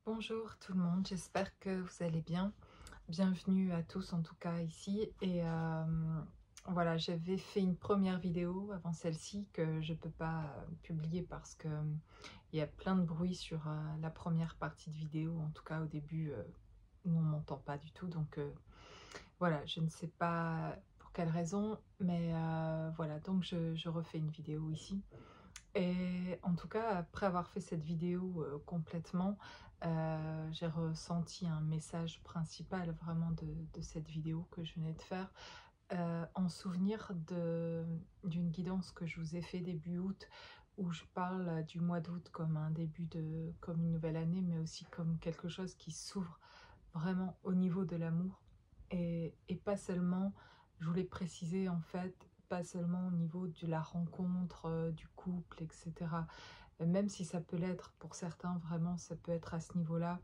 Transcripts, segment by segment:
Bonjour tout le monde, j'espère que vous allez bien. Bienvenue à tous en tout cas ici. Et voilà, j'avais fait une première vidéo avant celle-ci que je ne peux pas publier parce que il y a plein de bruit sur la première partie de vidéo. En tout cas au début, on m'entend pas du tout. Donc voilà, je ne sais pas pour quelle raison, mais voilà, donc je refais une vidéo ici. Et en tout cas, après avoir fait cette vidéo complètement, j'ai ressenti un message principal vraiment de cette vidéo que je venais de faire, en souvenir d'une guidance que je vous ai fait début août, où je parle du mois d'août comme un début comme une nouvelle année, mais aussi comme quelque chose qui s'ouvre vraiment au niveau de l'amour. Et pas seulement, je voulais préciser en fait, pas seulement au niveau de la rencontre, du couple, etc. Même si ça peut l'être pour certains, vraiment, ça peut être à ce niveau-là.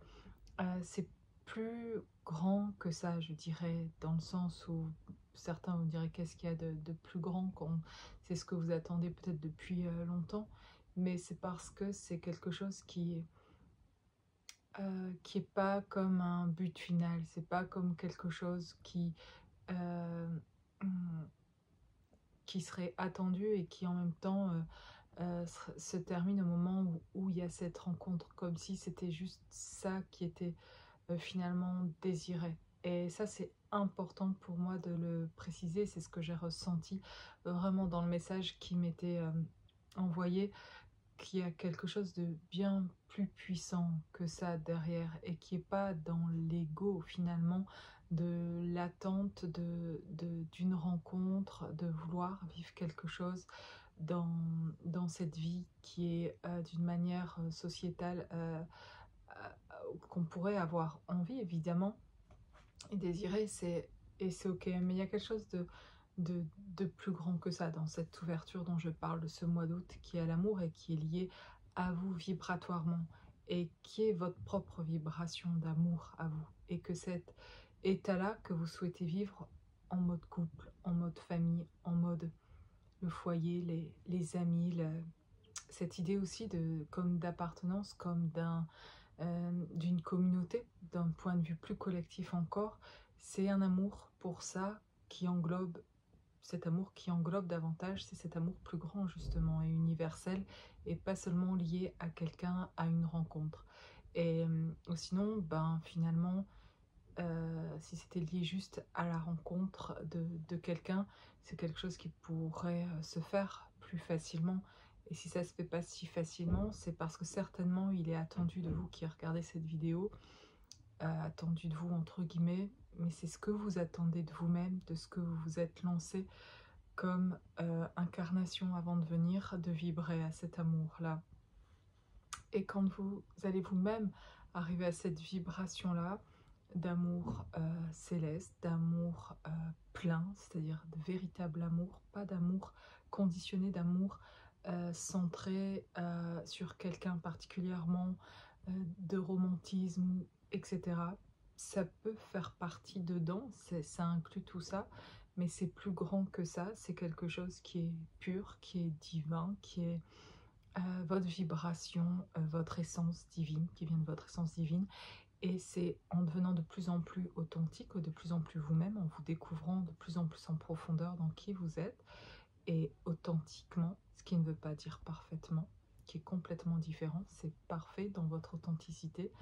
C'est plus grand que ça, je dirais, dans le sens où certains vous diraient qu'est-ce qu'il y a de plus grand quand c'est ce que vous attendez peut-être depuis longtemps, mais c'est parce que c'est quelque chose qui est pas comme un but final, c'est pas comme quelque chose euh, hum, qui serait attendu et qui en même temps se termine au moment où il y a cette rencontre, comme si c'était juste ça qui était finalement désiré. Et ça, c'est important pour moi de le préciser, c'est ce que j'ai ressenti vraiment dans le message qui m'était envoyé, qu'il y a quelque chose de bien plus puissant que ça derrière et qui est pas dans l'ego finalement de l'attente d'une rencontre, de vouloir vivre quelque chose dans cette vie qui est d'une manière sociétale qu'on pourrait avoir envie évidemment et désirer, et c'est ok, mais il y a quelque chose de plus grand que ça dans cette ouverture dont je parle de ce mois d'août qui est à l'amour et qui est lié à vous vibratoirement et qui est votre propre vibration d'amour à vous, et que cet état-là que vous souhaitez vivre en mode couple, en mode famille, en mode le foyer, les amis, cette idée aussi comme d'appartenance, comme d'une communauté, d'un point de vue plus collectif encore, c'est un amour pour ça qui englobe, cet amour qui englobe davantage, c'est cet amour plus grand justement et universel et pas seulement lié à quelqu'un, à une rencontre. Et sinon, ben finalement, si c'était lié juste à la rencontre de quelqu'un, c'est quelque chose qui pourrait se faire plus facilement. Et si ça se fait pas si facilement, c'est parce que certainement il est attendu de vous qui regardez cette vidéo, attendu de vous entre guillemets, mais c'est ce que vous attendez de vous-même, de ce que vous vous êtes lancé comme incarnation avant de venir, de vibrer à cet amour-là. Et quand vous allez vous-même arriver à cette vibration-là, d'amour céleste, d'amour plein, c'est-à-dire de véritable amour, pas d'amour conditionné, d'amour centré sur quelqu'un particulièrement, de romantisme, etc. Ça peut faire partie dedans, ça inclut tout ça, mais c'est plus grand que ça, c'est quelque chose qui est pur, qui est divin, qui est votre vibration, votre essence divine, qui vient de votre essence divine. Et c'est en devenant de plus en plus authentique, de plus en plus vous-même, en vous découvrant de plus en plus en profondeur dans qui vous êtes, et authentiquement, ce qui ne veut pas dire parfaitement, qui est complètement différent, c'est parfait dans votre authenticité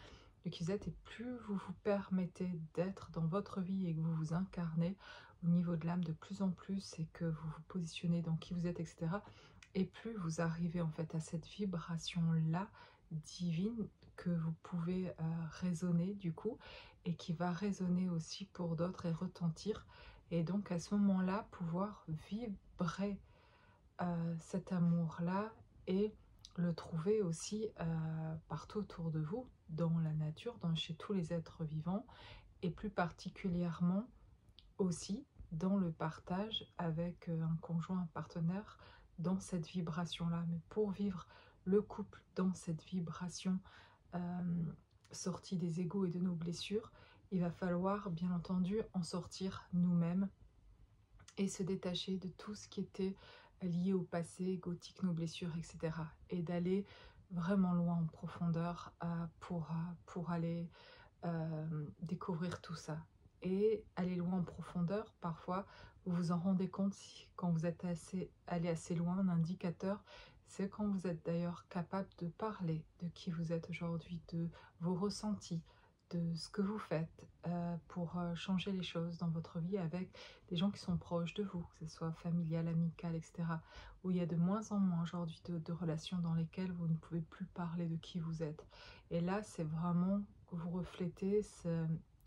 de qui vous êtes, et plus vous vous permettez d'être dans votre vie et que vous vous incarnez au niveau de l'âme de plus en plus et que vous vous positionnez dans qui vous êtes, etc., et plus vous arrivez en fait à cette vibration-là divine que vous pouvez résonner du coup, et qui va résonner aussi pour d'autres et retentir, et donc à ce moment-là pouvoir vibrer cet amour-là et le trouver aussi partout autour de vous, dans la nature, chez tous les êtres vivants, et plus particulièrement aussi dans le partage avec un conjoint, un partenaire, dans cette vibration-là. Mais pour vivre le couple dans cette vibration sortie des égos et de nos blessures, il va falloir bien entendu en sortir nous-mêmes et se détacher de tout ce qui était lié au passé, égotique, nos blessures, etc. Et d'aller vraiment loin en profondeur pour aller découvrir tout ça. Et aller loin en profondeur, parfois, vous vous en rendez compte quand vous êtes allé assez loin, un indicateur, c'est quand vous êtes d'ailleurs capable de parler de qui vous êtes aujourd'hui, de vos ressentis, de ce que vous faites pour changer les choses dans votre vie avec des gens qui sont proches de vous, que ce soit familial, amical, etc. Où il y a de moins en moins aujourd'hui de relations dans lesquelles vous ne pouvez plus parler de qui vous êtes. Et là, c'est vraiment que vous reflétez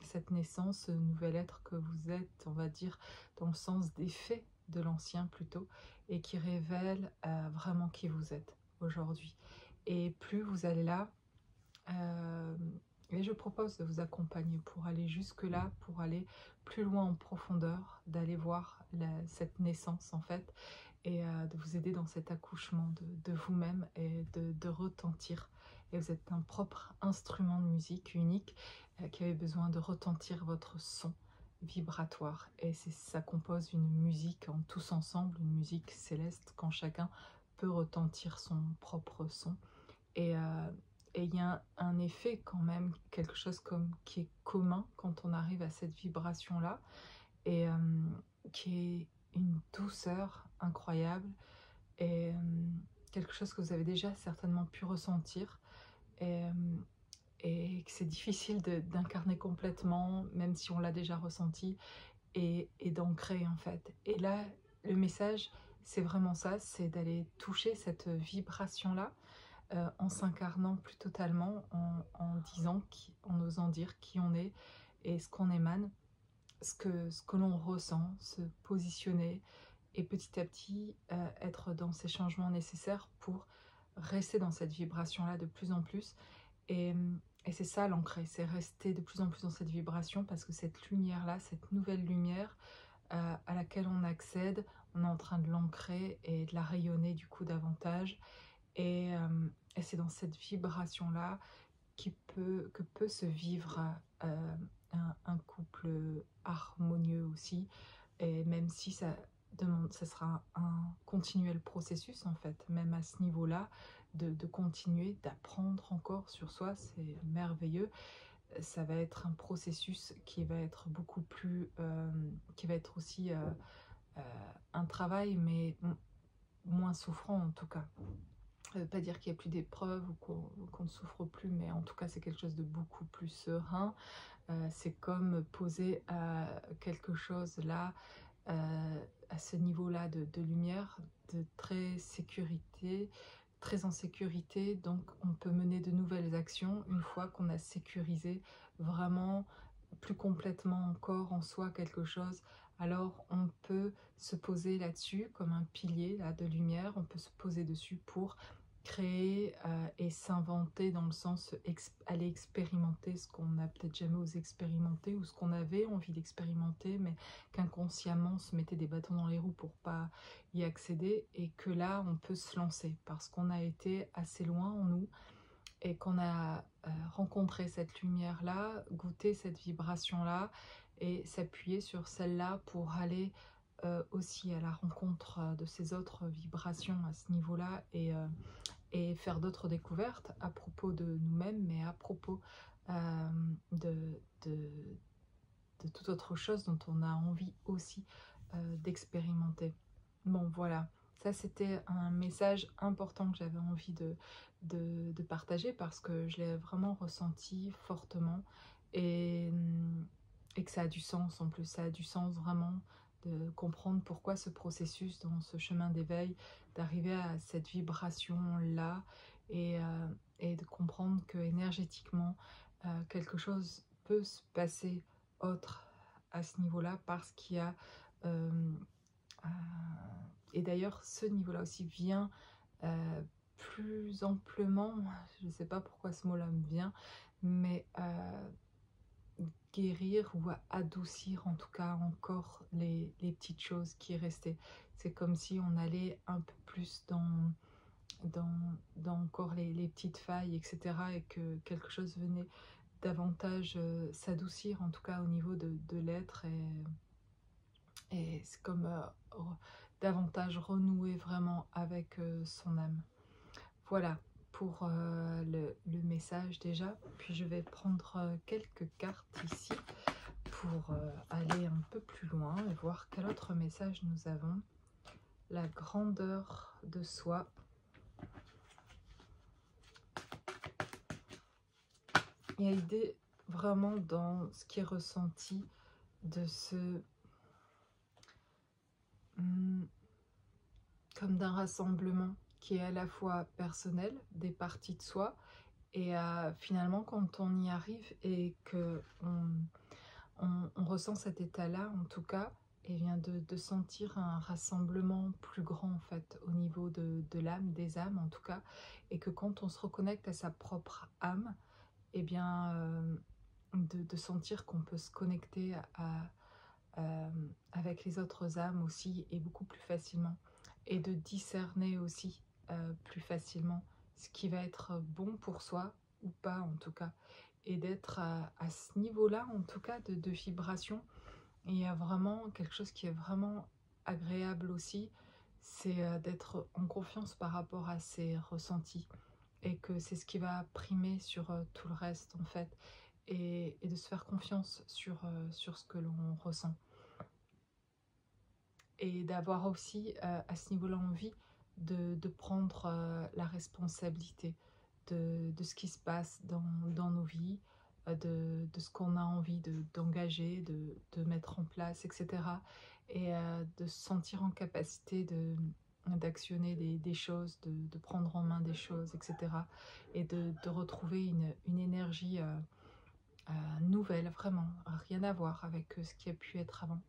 cette naissance, ce nouvel être que vous êtes, on va dire, dans le sens des faits de l'ancien plutôt, et qui révèle vraiment qui vous êtes aujourd'hui. Et plus vous allez là, euh, et je propose de vous accompagner pour aller jusque-là, pour aller plus loin en profondeur, d'aller voir cette naissance en fait, et de vous aider dans cet accouchement de vous-même et de retentir. Et vous êtes un propre instrument de musique unique qui avait besoin de retentir votre son vibratoire. Et ça compose une musique en tous ensemble, une musique céleste quand chacun peut retentir son propre son. Et il y a un effet quand même, quelque chose comme qui est commun quand on arrive à cette vibration-là, et qui est une douceur incroyable, et quelque chose que vous avez déjà certainement pu ressentir, et, et que c'est difficile d'incarner complètement, même si on l'a déjà ressenti, et d'ancrer en fait. Et là, le message, c'est vraiment ça, c'est d'aller toucher cette vibration-là, en s'incarnant plus totalement, en disant, en osant dire qui on est et ce qu'on émane, ce que l'on ressent, se positionner et petit à petit être dans ces changements nécessaires pour rester dans cette vibration-là de plus en plus. Et, et c'est ça l'ancrer, c'est rester de plus en plus dans cette vibration parce que cette lumière-là, cette nouvelle lumière à laquelle on accède, on est en train de l'ancrer et de la rayonner du coup davantage. Et c'est dans cette vibration-là que peut se vivre un couple harmonieux aussi. Et même si ça sera un continuel processus en fait, même à ce niveau-là, de continuer d'apprendre encore sur soi, c'est merveilleux. Ça va être un processus qui va être beaucoup plus, qui va être aussi euh, un travail, mais moins souffrant en tout cas. Ça ne veut pas dire qu'il n'y a plus d'épreuves ou qu'on ne souffre plus, mais en tout cas c'est quelque chose de beaucoup plus serein. C'est comme poser quelque chose là, à ce niveau-là de lumière, de très en sécurité. Donc on peut mener de nouvelles actions une fois qu'on a sécurisé vraiment plus complètement encore en soi quelque chose. Alors on peut se poser là-dessus comme un pilier là, de lumière, on peut se poser dessus pour créer et s'inventer, dans le sens aller expérimenter ce qu'on n'a peut-être jamais osé expérimenter ou ce qu'on avait envie d'expérimenter mais qu'inconsciemment on se mettait des bâtons dans les roues pour pas y accéder, et que là on peut se lancer parce qu'on a été assez loin en nous et qu'on a rencontré cette lumière là, goûté cette vibration là et s'appuyer sur celle-là pour aller aussi à la rencontre de ces autres vibrations à ce niveau-là, et faire d'autres découvertes à propos de nous-mêmes, mais à propos euh, de, de, de toute autre chose dont on a envie aussi d'expérimenter. Bon, voilà, ça c'était un message important que j'avais envie de partager parce que je l'ai vraiment ressenti fortement, et, et que ça a du sens en plus, ça a du sens vraiment de comprendre pourquoi ce processus dans ce chemin d'éveil, d'arriver à cette vibration-là, et de comprendre que énergétiquement, quelque chose peut se passer autre à ce niveau-là parce qu'il y a... euh, euh, et d'ailleurs, ce niveau-là aussi vient plus amplement, je ne sais pas pourquoi ce mot-là me vient, mais guérir ou adoucir en tout cas encore les petites choses qui restaient. C'est comme si on allait un peu plus dans encore les petites failles, etc. Et que quelque chose venait davantage s'adoucir, en tout cas au niveau de l'être. Et c'est comme davantage renouer vraiment avec son âme. Voilà, pour le message déjà. Puis je vais prendre quelques cartes ici pour aller un peu plus loin et voir quel autre message nous avons. La grandeur de soi. Il y a l'idée vraiment dans ce qui est ressenti de ce... comme d'un rassemblement qui est à la fois personnel, des parties de soi, et finalement quand on y arrive et que on ressent cet état-là, en tout cas, et bien de sentir un rassemblement plus grand en fait au niveau de l'âme, des âmes en tout cas, et que quand on se reconnecte à sa propre âme, et bien de sentir qu'on peut se connecter avec les autres âmes aussi et beaucoup plus facilement, et de discerner aussi plus facilement ce qui va être bon pour soi ou pas en tout cas, et d'être à ce niveau-là en tout cas de vibration. Et il y a vraiment quelque chose qui est vraiment agréable aussi, c'est d'être en confiance par rapport à ses ressentis, et que c'est ce qui va primer sur tout le reste en fait, et de se faire confiance sur ce que l'on ressent. Et d'avoir aussi à ce niveau-là envie de prendre la responsabilité de ce qui se passe dans nos vies, de ce qu'on a envie d'engager, de mettre en place, etc. Et de se sentir en capacité d'actionner des choses, de prendre en main des choses, etc. Et de retrouver une énergie nouvelle, vraiment, rien à voir avec ce qui a pu être avant.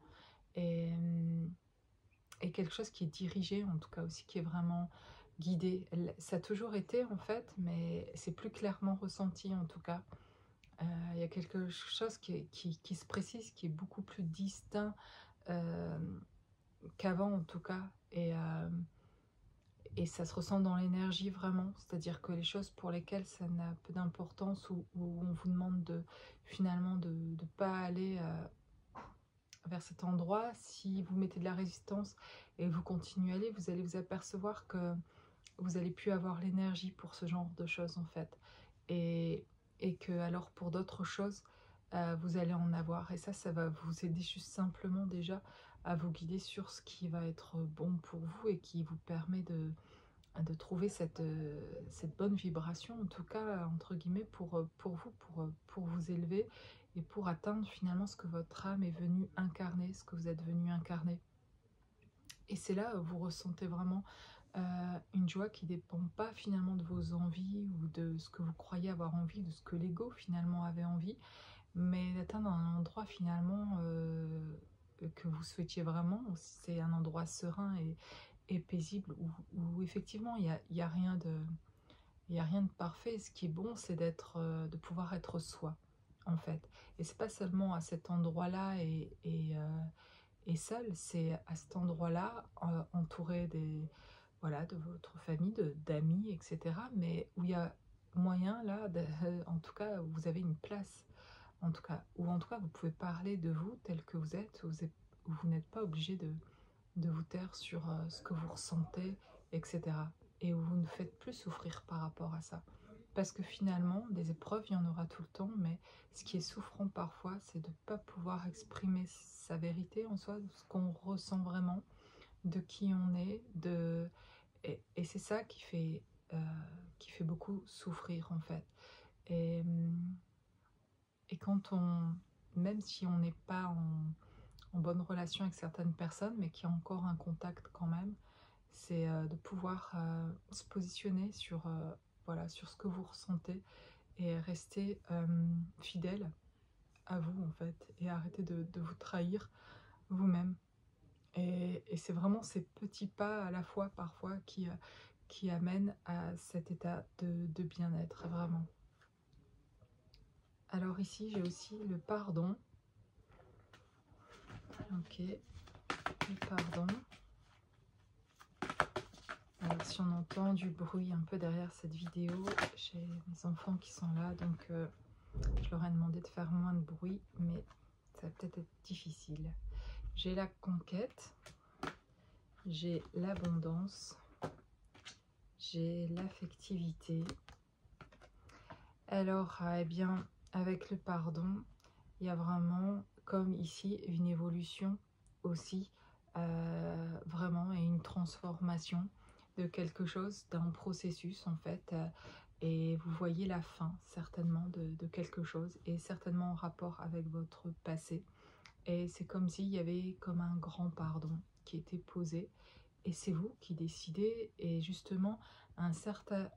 Et quelque chose qui est dirigé, en tout cas aussi, qui est vraiment guidé. Ça a toujours été en fait, mais c'est plus clairement ressenti en tout cas. Il y a quelque chose qui se précise, qui est beaucoup plus distinct qu'avant en tout cas. Et ça se ressent dans l'énergie vraiment. C'est-à-dire que les choses pour lesquelles ça n'a peu d'importance, où on vous demande finalement de ne pas aller... vers cet endroit, si vous mettez de la résistance et vous continuez à aller, vous allez vous apercevoir que vous n'allez plus avoir l'énergie pour ce genre de choses en fait, et que alors pour d'autres choses vous allez en avoir, et ça va vous aider juste simplement déjà à vous guider sur ce qui va être bon pour vous et qui vous permet de trouver cette bonne vibration, en tout cas entre guillemets, pour vous, pour vous élever et pour atteindre finalement ce que votre âme est venue incarner, ce que vous êtes venu incarner. Et c'est là où vous ressentez vraiment une joie qui ne dépend pas finalement de vos envies ou de ce que vous croyez avoir envie, de ce que l'ego finalement avait envie, mais d'atteindre un endroit finalement que vous souhaitiez vraiment. C'est un endroit serein et paisible, où effectivement il y a rien de parfait. Ce qui est bon, c'est de pouvoir être soi en fait. Et c'est pas seulement à cet endroit-là et seul, c'est à cet endroit-là entouré voilà, de votre famille, d'amis, etc. Mais où il y a moyen là, en tout cas, vous avez une place, en tout cas, ou en tout cas vous pouvez parler de vous tel que vous êtes, où vous n'êtes pas obligé de vous taire sur ce que vous ressentez, etc. Et où vous ne faites plus souffrir par rapport à ça. Parce que finalement, des épreuves, il y en aura tout le temps, mais ce qui est souffrant parfois, c'est de ne pas pouvoir exprimer sa vérité en soi, de ce qu'on ressent vraiment, de qui on est, et c'est ça qui fait beaucoup souffrir en fait. Et, et quand même si on n'est pas en bonne relation avec certaines personnes, mais qui ont encore un contact quand même, c'est de pouvoir se positionner voilà, sur ce que vous ressentez, et rester fidèle à vous en fait, et arrêter de vous trahir vous-même. Et c'est vraiment ces petits pas à la fois parfois qui amènent à cet état de bien-être, vraiment. Alors ici j'ai aussi le pardon. Ok, le pardon. Alors, si on entend du bruit un peu derrière cette vidéo, j'ai mes enfants qui sont là, donc je leur ai demandé de faire moins de bruit, mais ça va peut-être être difficile. J'ai la conquête, j'ai l'abondance, j'ai l'affectivité. Alors, eh bien, avec le pardon, il y a vraiment, comme ici, une évolution aussi, vraiment, et une transformation de quelque chose, d'un processus en fait. Et vous voyez la fin certainement de quelque chose, et certainement en rapport avec votre passé. Et c'est comme s'il y avait comme un grand pardon qui était posé, et c'est vous qui décidez, et justement, un certain,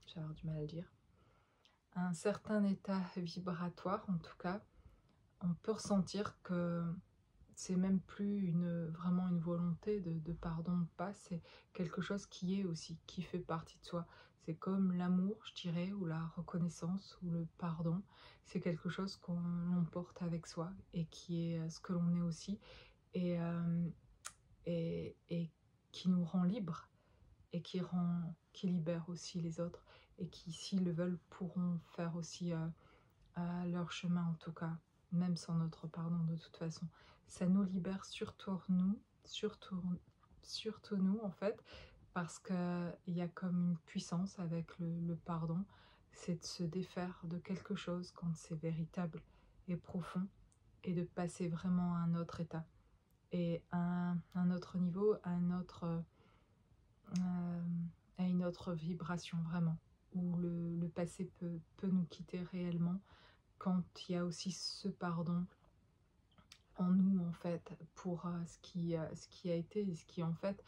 j'ai avoir du mal à le dire, un certain état vibratoire en tout cas, on peut ressentir que c'est même plus vraiment une volonté de pardon ou pas, c'est quelque chose qui est aussi, qui fait partie de soi. C'est comme l'amour, je dirais, ou la reconnaissance, ou le pardon. C'est quelque chose qu'on porte avec soi, et qui est ce que l'on est aussi, et, et qui nous rend libres, et qui libère aussi les autres, et qui, s'ils le veulent, pourront faire aussi leur chemin, en tout cas, même sans notre pardon. De toute façon, ça nous libère, surtout nous en fait, parce que il y a comme une puissance avec le pardon, c'est de se défaire de quelque chose quand c'est véritable et profond, et de passer vraiment à un autre état, et à un autre niveau, euh, à une autre vibration vraiment, où le passé peut nous quitter réellement, quand il y a aussi ce pardon en nous en fait, pour ce qui a été, et ce qui en fait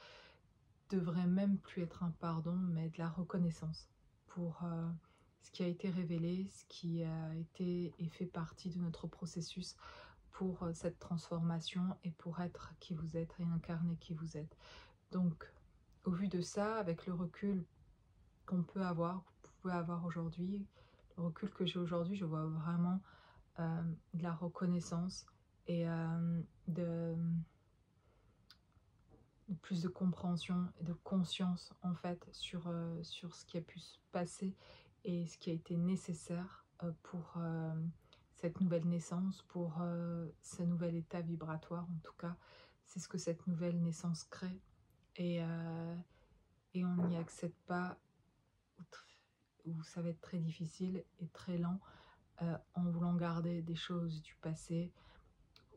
devrait même plus être un pardon, mais de la reconnaissance pour ce qui a été révélé, ce qui a été et fait partie de notre processus pour cette transformation, et pour être qui vous êtes et incarner qui vous êtes. Donc, au vu de ça, avec le recul qu'on peut avoir, que vous pouvez avoir aujourd'hui, le recul que j'ai aujourd'hui, je vois vraiment de la reconnaissance, et de plus de compréhension et de conscience en fait sur ce qui a pu se passer, et ce qui a été nécessaire pour cette nouvelle naissance, pour ce nouvel état vibratoire. En tout cas, c'est ce que cette nouvelle naissance crée, et, euh, et on n'y accède pas, ou ça va être très difficile et très lent, en voulant garder des choses du passé,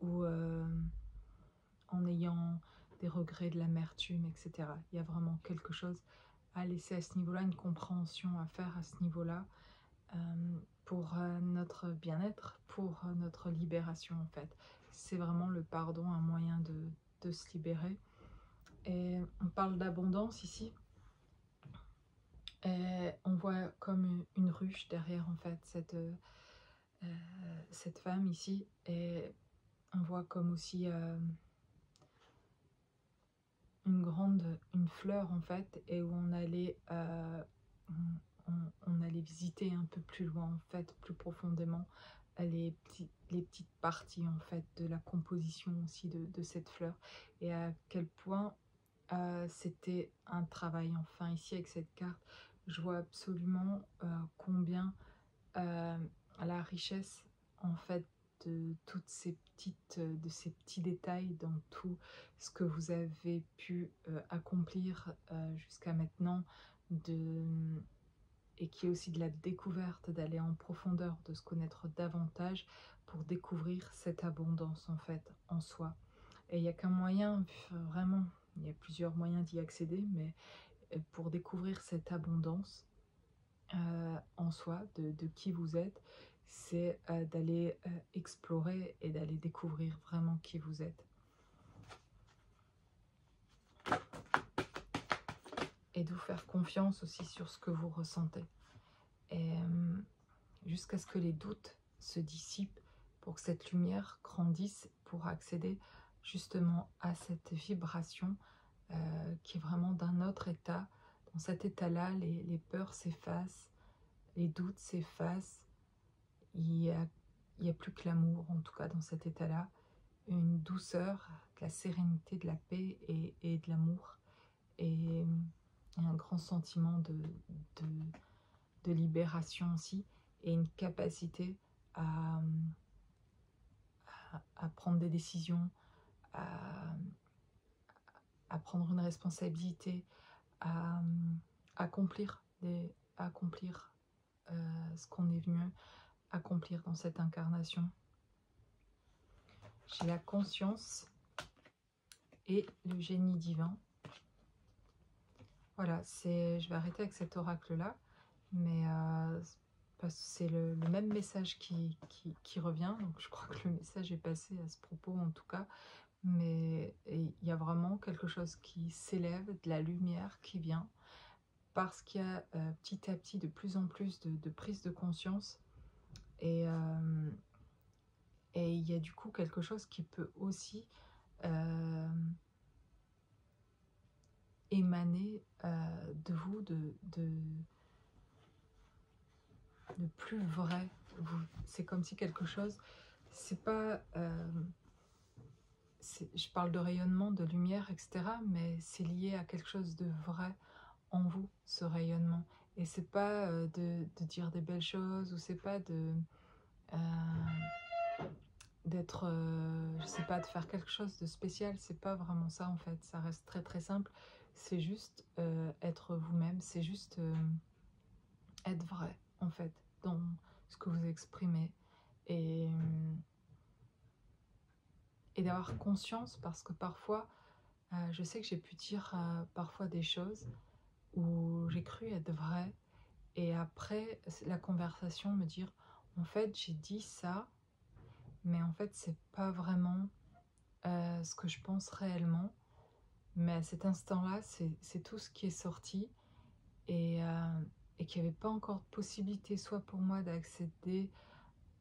ou en ayant des regrets, de l'amertume, etc. Il y a vraiment quelque chose à laisser à ce niveau-là, une compréhension à faire à ce niveau-là, pour notre bien-être, pour notre libération en fait. C'est vraiment le pardon, un moyen de se libérer. Et on parle d'abondance ici, et on voit comme une ruche derrière en fait cette femme ici, et on voit comme aussi une fleur en fait, et où on allait on allait visiter un peu plus loin en fait, plus profondément, les petites parties en fait de la composition aussi de cette fleur, et à quel point c'était un travail. Enfin ici avec cette carte, je vois absolument combien la richesse en fait de ces petits détails dans tout ce que vous avez pu accomplir jusqu'à maintenant, de, et qui est aussi de la découverte, d'aller en profondeur, de se connaître davantage pour découvrir cette abondance en fait en soi. Et il n'y a qu'un moyen, vraiment, il y a plusieurs moyens d'y accéder, mais pour découvrir cette abondance en soi, de qui vous êtes, c'est d'aller explorer, et d'aller découvrir vraiment qui vous êtes. Et de vous faire confiance aussi sur ce que vous ressentez. Et jusqu'à ce que les doutes se dissipent, pour que cette lumière grandisse, pour accéder justement à cette vibration qui est vraiment d'un autre état. Dans cet état-là, les peurs s'effacent, les doutes s'effacent, il y a plus que l'amour, en tout cas dans cet état-là, une douceur, de la sérénité, de la paix, et de l'amour, et un grand sentiment de libération aussi, et une capacité à, à prendre des décisions, à, à prendre une responsabilité, à accomplir, accomplir ce qu'on est venu accomplir dans cette incarnation. J'ai la conscience et le génie divin. Voilà, je vais arrêter avec cet oracle-là, mais parce que c'est le même message qui revient, donc je crois que le message est passé à ce propos en tout cas, mais il y a vraiment quelque chose qui s'élève, de la lumière qui vient, parce qu'il y a petit à petit de plus en plus de prise de conscience, et il y a du coup quelque chose qui peut aussi émaner de vous, de plus vrai. C'est comme si quelque chose, c'est pas... je parle de rayonnement, de lumière, etc. Mais c'est lié à quelque chose de vrai en vous, ce rayonnement. Et c'est pas de dire des belles choses, ou c'est pas euh, d'être, je sais pas, de faire quelque chose de spécial. C'est pas vraiment ça en fait. Ça reste très très simple. C'est juste être vous-même. C'est juste être vrai en fait dans ce que vous exprimez. Et, et d'avoir conscience, parce que parfois, je sais que j'ai pu dire parfois des choses où j'ai cru être vrai, et après la conversation me dire en fait j'ai dit ça, mais en fait c'est pas vraiment ce que je pense réellement, mais à cet instant-là c'est tout ce qui est sorti, et, qu'il n'y avait pas encore de possibilité soit pour moi d'accéder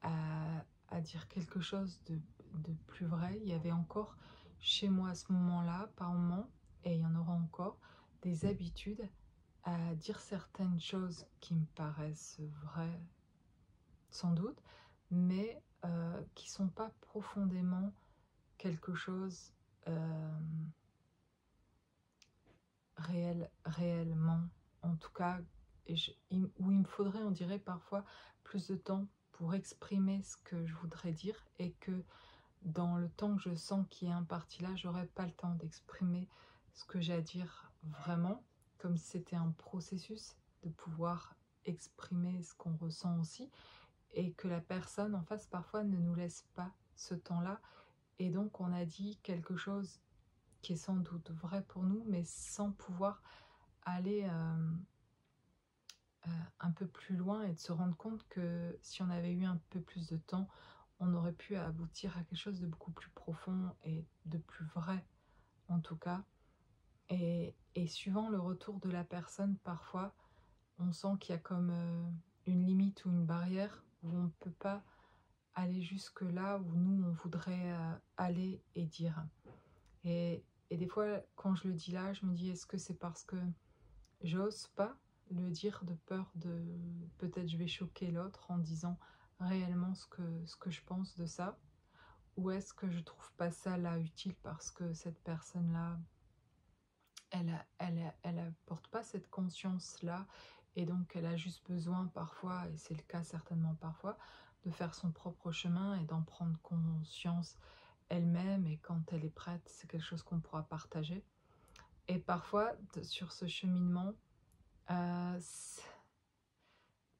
à dire quelque chose de plus vrai. Il y avait encore chez moi à ce moment-là, par moment, et il y en aura encore, des habitudes à dire certaines choses qui me paraissent vraies, sans doute, mais qui sont pas profondément quelque chose réellement, en tout cas, où il me faudrait, on dirait parfois, plus de temps pour exprimer ce que je voudrais dire, et que dans le temps que je sens qui est imparti là, j'aurais pas le temps d'exprimer ce que j'ai à dire vraiment, comme si c'était un processus de pouvoir exprimer ce qu'on ressent aussi, et que la personne en face parfois ne nous laisse pas ce temps-là, et donc on a dit quelque chose qui est sans doute vrai pour nous, mais sans pouvoir aller un peu plus loin, et de se rendre compte que si on avait eu un peu plus de temps, on aurait pu aboutir à quelque chose de beaucoup plus profond et de plus vrai, en tout cas. Et suivant le retour de la personne, parfois, on sent qu'il y a comme une limite ou une barrière où on ne peut pas aller jusque là où nous, on voudrait aller et dire. Et des fois, quand je le dis là, je me dis, est-ce que c'est parce que j'ose pas le dire de peur de... Peut-être je vais choquer l'autre en disant réellement ce que je pense de ça, ou est-ce que je trouve pas ça là utile parce que cette personne-là, elle apporte pas cette conscience-là, et donc elle a juste besoin parfois, et c'est le cas certainement parfois, de faire son propre chemin et d'en prendre conscience elle-même, et quand elle est prête, c'est quelque chose qu'on pourra partager. Et parfois, sur ce cheminement, euh,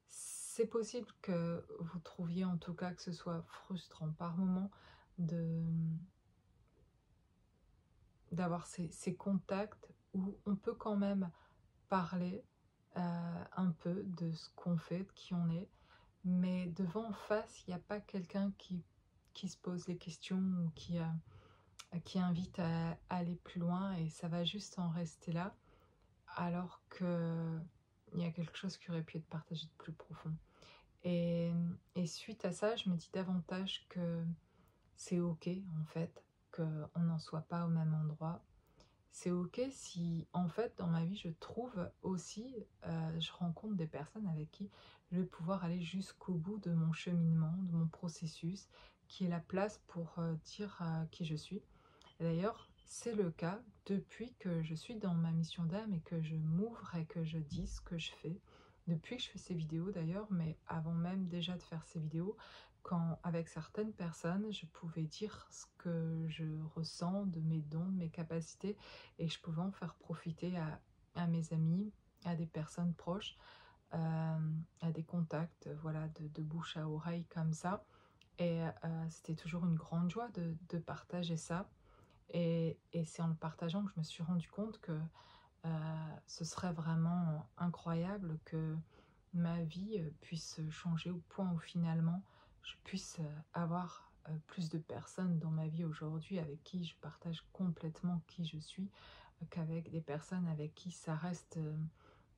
c'est possible que vous trouviez, en tout cas, que ce soit frustrant par moment de d'avoir ces contacts où on peut quand même parler un peu de ce qu'on fait, de qui on est, mais devant en face, il n'y a pas quelqu'un qui se pose les questions, ou qui invite à aller plus loin, et ça va juste en rester là, alors que il y a quelque chose qui aurait pu être partagé de plus profond. Et, et suite à ça, je me dis davantage que c'est ok en fait, qu'on n'en soit pas au même endroit. C'est ok si en fait dans ma vie je trouve aussi, je rencontre des personnes avec qui je vais pouvoir aller jusqu'au bout de mon cheminement, de mon processus, qui est la place pour dire qui je suis. Et d'ailleurs, c'est le cas depuis que je suis dans ma mission d'âme, et que je m'ouvre et que je dis ce que je fais, depuis que je fais ces vidéos d'ailleurs, mais avant même déjà de faire ces vidéos, quand avec certaines personnes, je pouvais dire ce que je ressens de mes dons, de mes capacités, et je pouvais en faire profiter à mes amis, à des personnes proches, à des contacts, voilà, de bouche à oreille comme ça. Et c'était toujours une grande joie de partager ça. Et c'est en le partageant que je me suis rendu compte que ce serait vraiment incroyable que ma vie puisse changer au point où finalement je puisse avoir plus de personnes dans ma vie aujourd'hui avec qui je partage complètement qui je suis, qu'avec des personnes avec qui ça reste,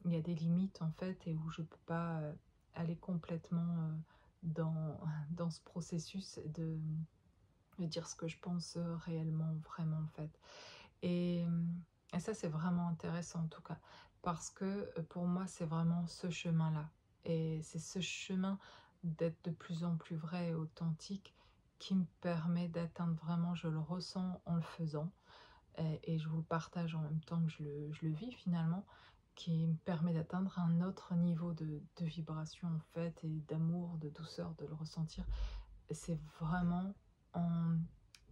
il y a des limites en fait et où je peux pas aller complètement dans, dans ce processus de dire ce que je pense réellement, vraiment en fait. Et, et ça, c'est vraiment intéressant en tout cas, parce que pour moi, c'est vraiment ce chemin-là. Et c'est ce chemin d'être de plus en plus vrai et authentique qui me permet d'atteindre vraiment, je le ressens en le faisant, et je vous le partage en même temps que je le vis finalement, qui me permet d'atteindre un autre niveau de vibration en fait, et d'amour, de douceur, de le ressentir. C'est vraiment en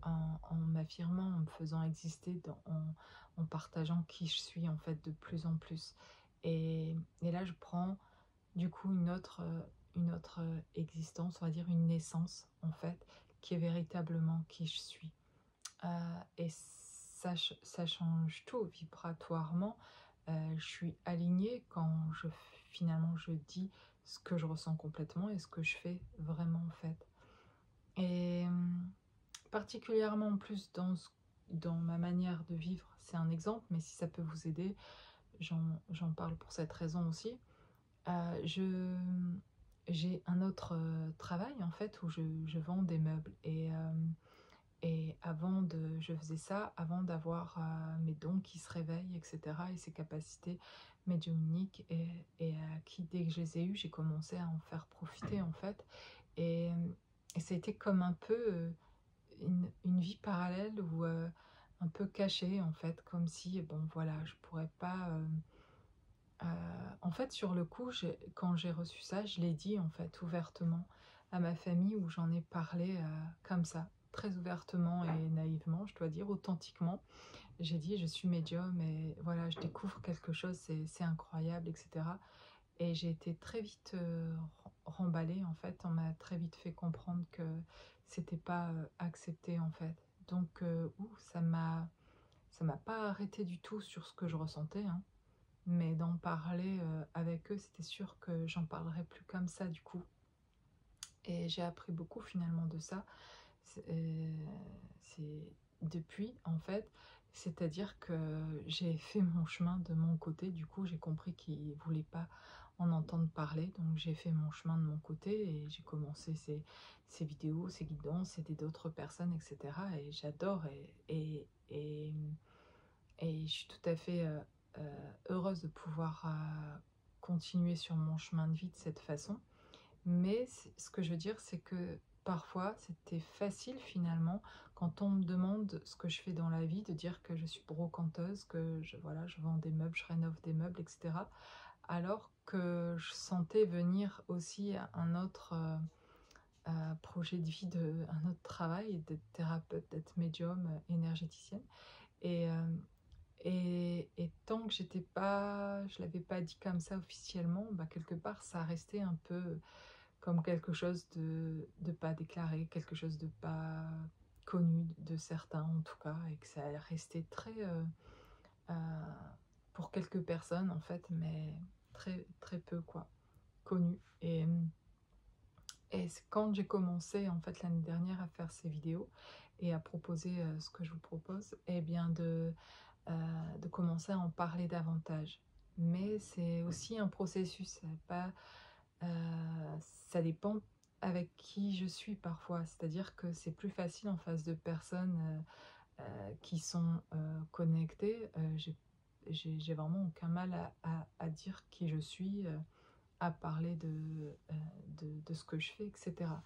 en m'affirmant, en me faisant exister, en partageant qui je suis en fait de plus en plus. Et là je prends du coup une autre existence, on va dire une naissance en fait, qui est véritablement qui je suis. Et ça change tout vibratoirement. Je suis alignée quand finalement je dis ce que je ressens complètement et ce que je fais vraiment en fait. Et particulièrement en plus dans ma manière de vivre, c'est un exemple, mais si ça peut vous aider, j'en parle pour cette raison aussi. Je j'ai un autre travail en fait où je vends des meubles, et avant de je faisais ça avant d'avoir mes dons qui se réveillent, et cetera, et ces capacités médiumniques, et qui dès que je les ai eus, j'ai commencé à en faire profiter en fait. Et et ça a été comme un peu une vie parallèle ou un peu cachée en fait, comme si, bon voilà, je pourrais pas, en fait sur le coup, quand j'ai reçu ça, je l'ai dit en fait ouvertement à ma famille, où j'en ai parlé comme ça, très ouvertement et naïvement, je dois dire, authentiquement. J'ai dit: «Je suis médium et voilà, je découvre quelque chose, c'est incroyable» et cetera. Et j'ai été très vite, remballée en fait. On m'a très vite fait comprendre que c'était pas, accepté en fait. Donc ça m'a pas arrêté du tout sur ce que je ressentais, hein, mais d'en parler, avec eux, c'était sûr que j'en parlerai plus comme ça du coup. Et j'ai appris beaucoup finalement de ça. C'est depuis en fait, c'est-à-dire que j'ai fait mon chemin de mon côté. Du coup, j'ai compris qu'ils voulaient pas en entendre parler, donc j'ai fait mon chemin de mon côté et j'ai commencé ces vidéos, ces guidances, aider d'autres personnes, et cetera, et j'adore, et je suis tout à fait, heureuse de pouvoir, continuer sur mon chemin de vie de cette façon. Mais ce que je veux dire, c'est que parfois, c'était facile finalement, quand on me demande ce que je fais dans la vie, de dire que je suis brocanteuse, que voilà, je vends des meubles, je rénove des meubles, et cetera. Alors que je sentais venir aussi un autre projet de vie, un autre travail, d'être thérapeute, d'être médium, énergéticienne. Et, et tant que je l'avais pas dit comme ça officiellement, bah, quelque part, ça restait un peu comme quelque chose de pas déclaré, quelque chose de pas connu de certains en tout cas, et que ça est resté très, heu, pour quelques personnes en fait, mais très très peu quoi, connu. Et c'est quand j'ai commencé en fait l'année dernière à faire ces vidéos et à proposer, ce que je vous propose, et bien de commencer à en parler davantage. Mais c'est aussi un processus, c'est pas, ça dépend avec qui je suis parfois. C'est-à-dire que c'est plus facile en face de personnes, qui sont, connectées. J'ai vraiment aucun mal à dire qui je suis, à parler de ce que je fais, et cetera.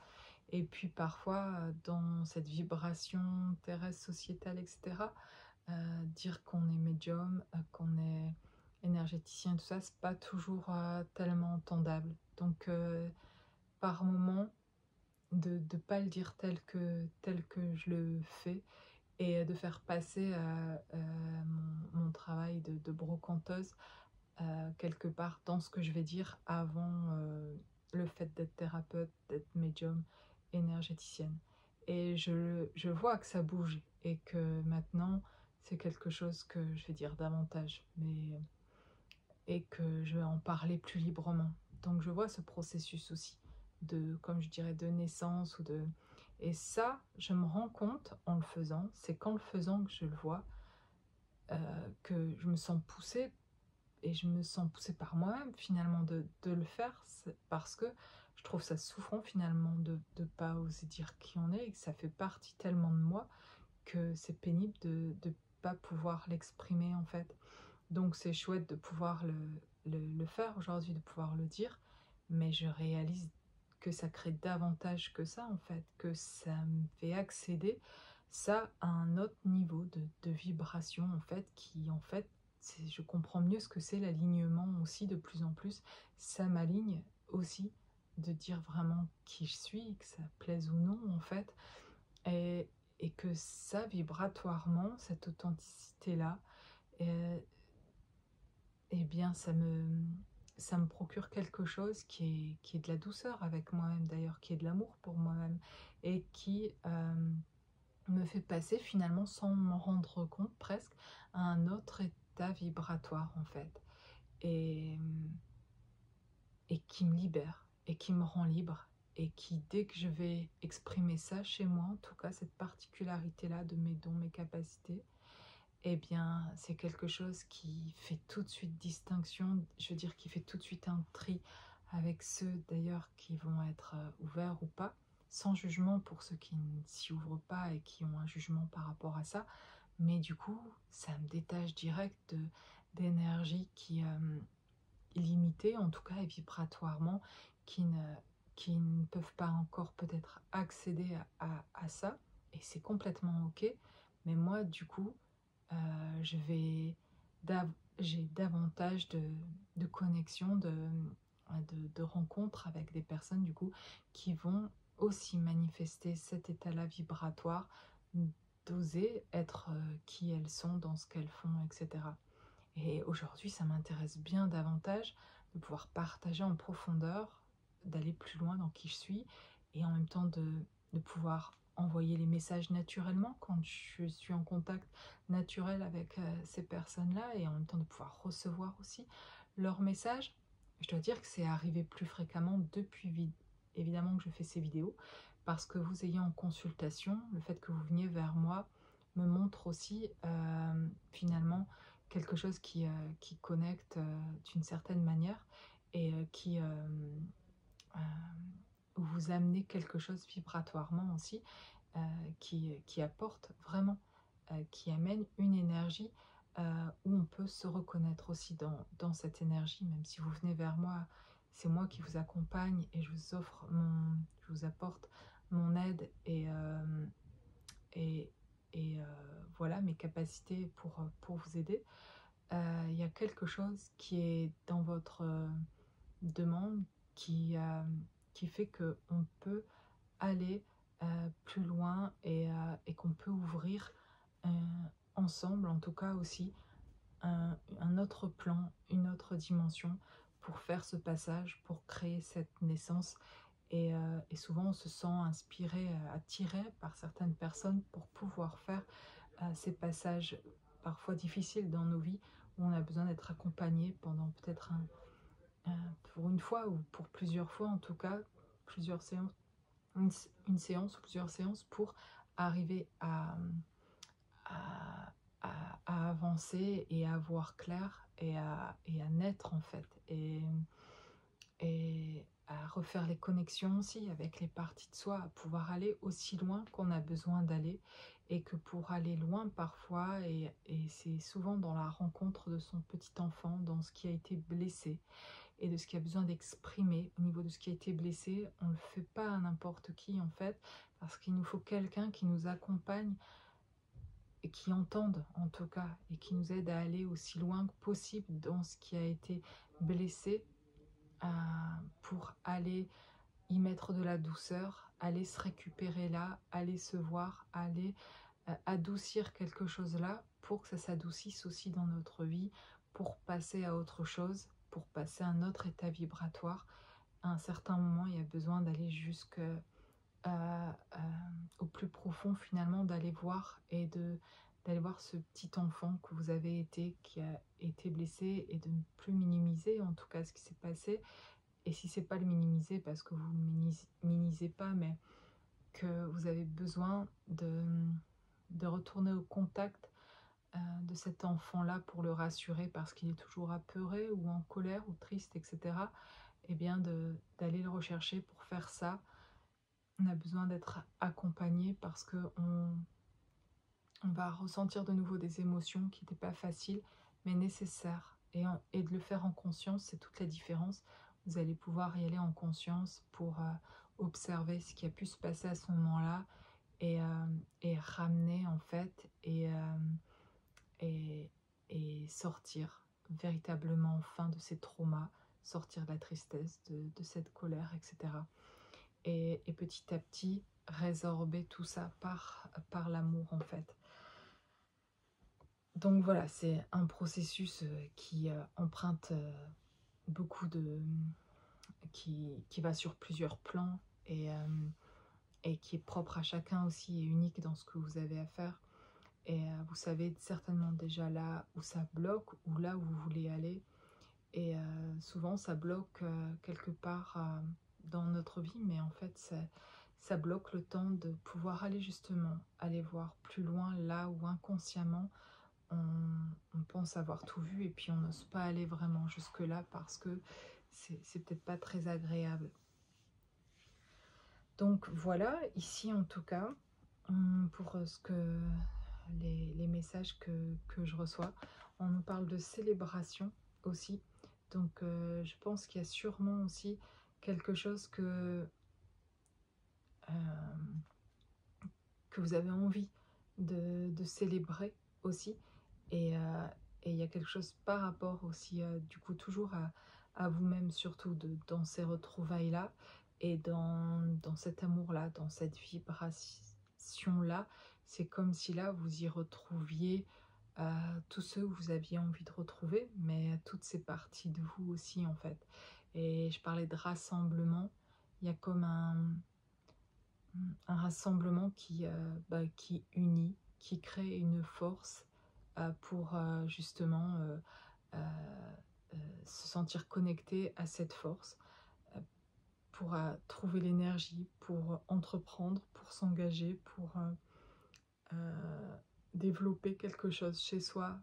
Et puis parfois, dans cette vibration terrestre, sociétale, et cetera, dire qu'on est médium, qu'on est énergéticien, tout ça, c'est pas toujours tellement entendable. Donc par moment, de ne pas le dire tel que je le fais, et de faire passer mon travail de brocanteuse quelque part dans ce que je vais dire avant le fait d'être thérapeute, d'être médium, énergéticienne. Et je vois que ça bouge et que maintenant c'est quelque chose que je vais dire davantage, mais et que je vais en parler plus librement. Donc je vois ce processus aussi de, comme je dirais, de naissance ou de... Et ça, je me rends compte en le faisant, c'est qu'en le faisant que je le vois, que je me sens poussée, et je me sens poussée par moi-même finalement de le faire, parce que je trouve ça souffrant finalement de ne pas oser dire qui on est, et que ça fait partie tellement de moi que c'est pénible de ne pas pouvoir l'exprimer en fait. Donc c'est chouette de pouvoir le faire aujourd'hui, de pouvoir le dire, mais je réalise que ça crée davantage que ça en fait, que ça me fait accéder ça à un autre niveau de vibration en fait, qui en fait, je comprends mieux ce que c'est l'alignement aussi de plus en plus, ça m'aligne aussi de dire vraiment qui je suis, que ça plaise ou non en fait, et, et que ça vibratoirement, cette authenticité-là, eh bien, ça me procure quelque chose qui est de la douceur avec moi-même d'ailleurs, qui est de l'amour pour moi-même, et qui me fait passer finalement, sans m'en rendre compte presque, à un autre état vibratoire en fait, et, et qui me libère, et qui me rend libre, et qui, dès que je vais exprimer ça chez moi, en tout cas cette particularité-là de mes dons, mes capacités, eh bien, c'est quelque chose qui fait tout de suite distinction, je veux dire, qui fait tout de suite un tri avec ceux d'ailleurs qui vont être ouverts ou pas, sans jugement pour ceux qui ne s'y ouvrent pas et qui ont un jugement par rapport à ça. Mais du coup, ça me détache direct d'énergie qui est limitée, en tout cas, et vibratoirement, qui ne, qui ne peuvent pas encore peut-être accéder à ça. Et c'est complètement OK. Mais moi, du coup, je vais j'ai davantage de connexions, de rencontres avec des personnes du coup qui vont aussi manifester cet état-là vibratoire, d'oser être qui elles sont dans ce qu'elles font, etc. Et aujourd'hui, ça m'intéresse bien davantage de pouvoir partager en profondeur, d'aller plus loin dans qui je suis, et en même temps de pouvoir envoyer les messages naturellement quand je suis en contact naturel avec ces personnes-là, et en même temps de pouvoir recevoir aussi leurs messages. Je dois dire que c'est arrivé plus fréquemment depuis évidemment que je fais ces vidéos, parce que vous ayez en consultation, le fait que vous veniez vers moi me montre aussi finalement quelque chose qui connecte d'une certaine manière, et euh, vous amenez quelque chose vibratoirement aussi, qui apporte vraiment, qui amène une énergie où on peut se reconnaître aussi dans cette énergie. Même si vous venez vers moi, c'est moi qui vous accompagne, et je vous apporte mon aide, et, et voilà mes capacités pour vous aider. Il y a quelque chose qui est dans votre demande, qui fait qu'on peut aller plus loin, et qu'on peut ouvrir euh, ensemble, en tout cas aussi, un autre plan, une autre dimension pour faire ce passage, pour créer cette naissance. Et souvent on se sent inspiré, attiré par certaines personnes pour pouvoir faire ces passages parfois difficiles dans nos vies, où on a besoin d'être accompagné pendant peut-être pour une fois, ou pour plusieurs fois en tout cas, plusieurs séances, une séance ou plusieurs séances, pour arriver à, à avancer et à voir clair, et à naître en fait, et à refaire les connexions aussi avec les parties de soi, à pouvoir aller aussi loin qu'on a besoin d'aller, et que pour aller loin parfois, et c'est souvent dans la rencontre de son petit enfant, dans ce qui a été blessé, et de ce qui a besoin d'exprimer au niveau de ce qui a été blessé. On ne le fait pas à n'importe qui en fait, parce qu'il nous faut quelqu'un qui nous accompagne et qui entendent en tout cas, et qui nous aident à aller aussi loin que possible dans ce qui a été blessé, euh, pour aller y mettre de la douceur, aller se récupérer là, aller se voir, aller adoucir quelque chose là, pour que ça s'adoucisse aussi dans notre vie, pour passer à autre chose, pour passer à un autre état vibratoire. À un certain moment, il y a besoin d'aller jusque au plus profond finalement, d'aller voir d'aller voir ce petit enfant que vous avez été, qui a été blessé, et de ne plus minimiser en tout cas ce qui s'est passé. Et si c'est pas le minimiser parce que vous ne minimisez pas, mais que vous avez besoin de retourner au contact de cet enfant-là pour le rassurer parce qu'il est toujours apeuré ou en colère ou triste, etc. Et bien d'aller le rechercher pour faire ça. On a besoin d'être accompagné parce que on va ressentir de nouveau des émotions qui n'étaient pas faciles, mais nécessaires. Et de le faire en conscience, c'est toute la différence. Vous allez pouvoir y aller en conscience pour observer ce qui a pu se passer à ce moment-là, et ramener en fait, et, et sortir véritablement enfin de ces traumas, sortir de la tristesse, de cette colère, etc. Et petit à petit résorber tout ça par l'amour en fait. Donc voilà, c'est un processus qui emprunte beaucoup de... qui va sur plusieurs plans, et qui est propre à chacun aussi, et unique dans ce que vous avez à faire. Et vous savez certainement déjà là où ça bloque, ou là où vous voulez aller. Et souvent ça bloque quelque part dans notre vie, mais en fait ça bloque le temps de pouvoir aller justement, aller voir plus loin, là où inconsciemment on pense avoir tout vu, et puis on n'ose pas aller vraiment jusque là parce que c'est peut-être pas très agréable. Donc voilà, ici en tout cas, pour ce que les messages que je reçois, on nous parle de célébration aussi. Donc je pense qu'il y a sûrement aussi quelque chose euh, que vous avez envie de célébrer aussi. Et il y a quelque chose par rapport aussi, du coup, toujours à vous-même, surtout dans ces retrouvailles-là, et dans cet amour-là, dans cette vibration-là. C'est comme si là, vous y retrouviez tous ceux que vous aviez envie de retrouver, mais toutes ces parties de vous aussi, en fait. Et je parlais de rassemblement. Il y a comme un rassemblement qui unit, qui crée une force pour justement se sentir connecté à cette force, euh, pour trouver l'énergie, pour entreprendre, pour s'engager, pour développer quelque chose chez soi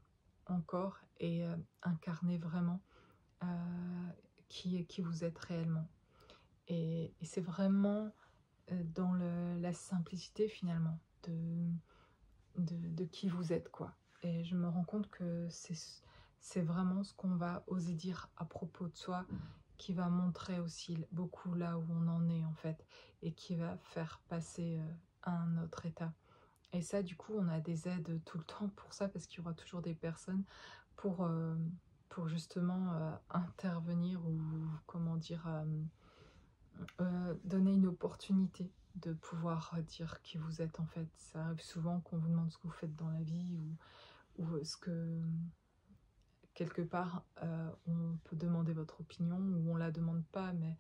encore, et incarner vraiment qui vous êtes réellement. Et c'est vraiment dans la simplicité finalement de qui vous êtes, quoi. Et je me rends compte que c'est vraiment ce qu'on va oser dire à propos de soi qui va montrer aussi beaucoup là où on en est en fait, et qui va faire passer à un autre état. Et ça, du coup, on a des aides tout le temps pour ça, parce qu'il y aura toujours des personnes pour justement intervenir, ou comment dire, donner une opportunité de pouvoir dire qui vous êtes en fait. Ça arrive souvent qu'on vous demande ce que vous faites dans la vie, ou ce que quelque part on peut demander votre opinion, ou on la demande pas, mais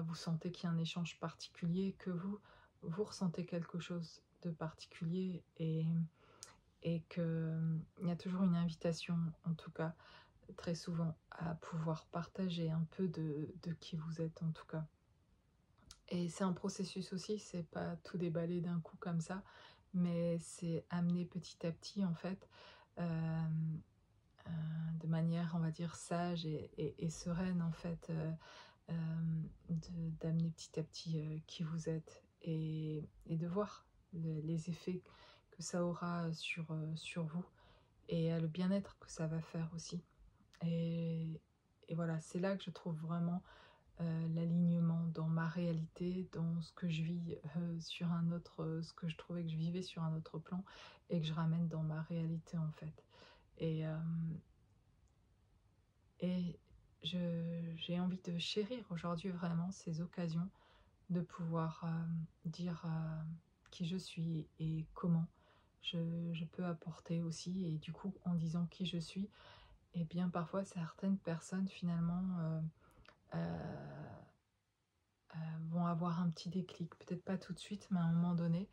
vous sentez qu'il y a un échange particulier, que vous ressentez quelque chose de particulier, et que il y a toujours une invitation, en tout cas très souvent, à pouvoir partager un peu de qui vous êtes en tout cas. Et c'est un processus aussi, c'est pas tout déballer d'un coup comme ça, mais c'est amener petit à petit en fait, euh, de manière, on va dire, sage et sereine en fait, d'amener petit à petit qui vous êtes, et de voir les effets que ça aura sur vous, et le bien-être que ça va faire aussi. Et, et voilà, c'est là que je trouve vraiment l'alignement dans ma réalité, dans ce que je vis sur un autre, ce que je trouvais que je vivais sur un autre plan et que je ramène dans ma réalité en fait. Et, et j'ai envie de chérir aujourd'hui vraiment ces occasions de pouvoir dire qui je suis et comment je peux apporter aussi. Et du coup, en disant qui je suis, et bien parfois certaines personnes finalement euh, vont avoir un petit déclic, peut-être pas tout de suite, mais à un moment donné,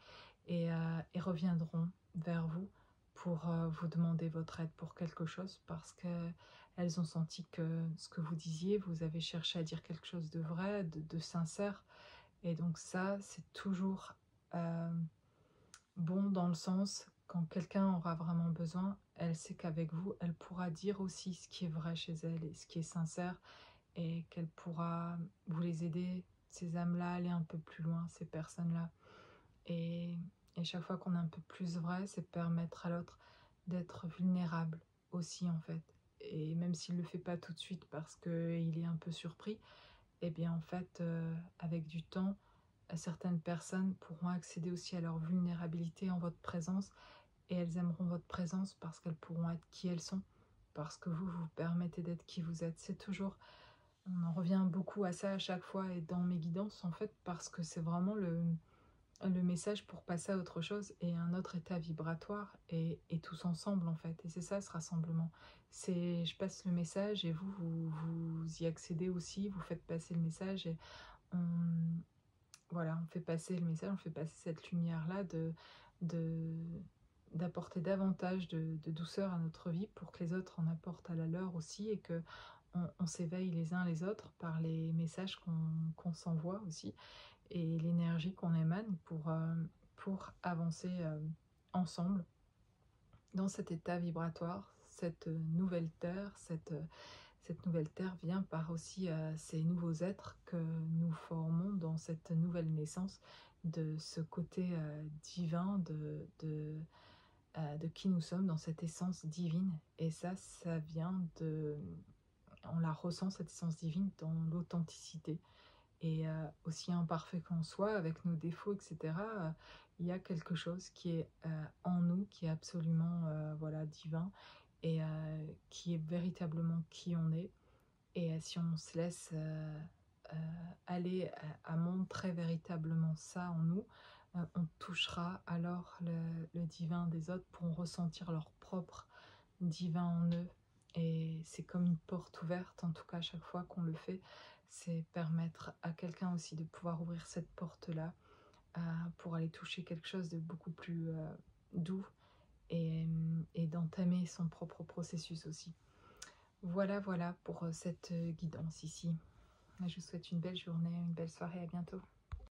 et reviendront vers vous pour vous demander votre aide pour quelque chose, parce que elles ont senti que ce que vous disiez, vous avez cherché à dire quelque chose de vrai, de sincère, et donc ça, c'est toujours euh, bon dans le sens, quand quelqu'un aura vraiment besoin, elle sait qu'avec vous, elle pourra dire aussi ce qui est vrai chez elle et ce qui est sincère, et qu'elle pourra vous les aider, ces âmes-là, aller un peu plus loin, ces personnes-là. Et, et chaque fois qu'on est un peu plus vrai, c'est permettre à l'autre d'être vulnérable aussi en fait. Et même s'il ne le fait pas tout de suite parce qu'il est un peu surpris, eh bien en fait, avec du temps, certaines personnes pourront accéder aussi à leur vulnérabilité en votre présence, et elles aimeront votre présence parce qu'elles pourront être qui elles sont, parce que vous vous permettez d'être qui vous êtes. C'est toujours, on en revient beaucoup à ça à chaque fois et dans mes guidances en fait, parce que c'est vraiment le message pour passer à autre chose et un autre état vibratoire, et tous ensemble en fait. Et c'est ça ce rassemblement. C'est je passe le message et vous y accédez aussi, vous faites passer le message, et on, voilà, on fait passer le message, on fait passer cette lumière-là de, d'apporter davantage de douceur à notre vie pour que les autres en apportent à la leur aussi, et que on s'éveille les uns les autres par les messages qu'on s'envoie aussi, et l'énergie qu'on émane pour avancer ensemble dans cet état vibratoire, cette nouvelle terre. Cette nouvelle terre vient par aussi ces nouveaux êtres que nous formons dans cette nouvelle naissance, de ce côté divin de qui nous sommes, dans cette essence divine. Et ça vient de... On la ressent, cette essence divine, dans l'authenticité. Et aussi imparfait qu'on soit, avec nos défauts, etc., il y a quelque chose qui est en nous, qui est absolument voilà, divin, et qui est véritablement qui on est. Et si on se laisse aller à montrer véritablement ça en nous, on touchera alors le divin des autres, pour ressentir leur propre divin en eux. Et c'est comme une porte ouverte, en tout cas, à chaque fois qu'on le fait, c'est permettre à quelqu'un aussi de pouvoir ouvrir cette porte-là pour aller toucher quelque chose de beaucoup plus doux, et d'entamer son propre processus aussi. Voilà, voilà pour cette guidance ici. Je vous souhaite une belle journée, une belle soirée, à bientôt.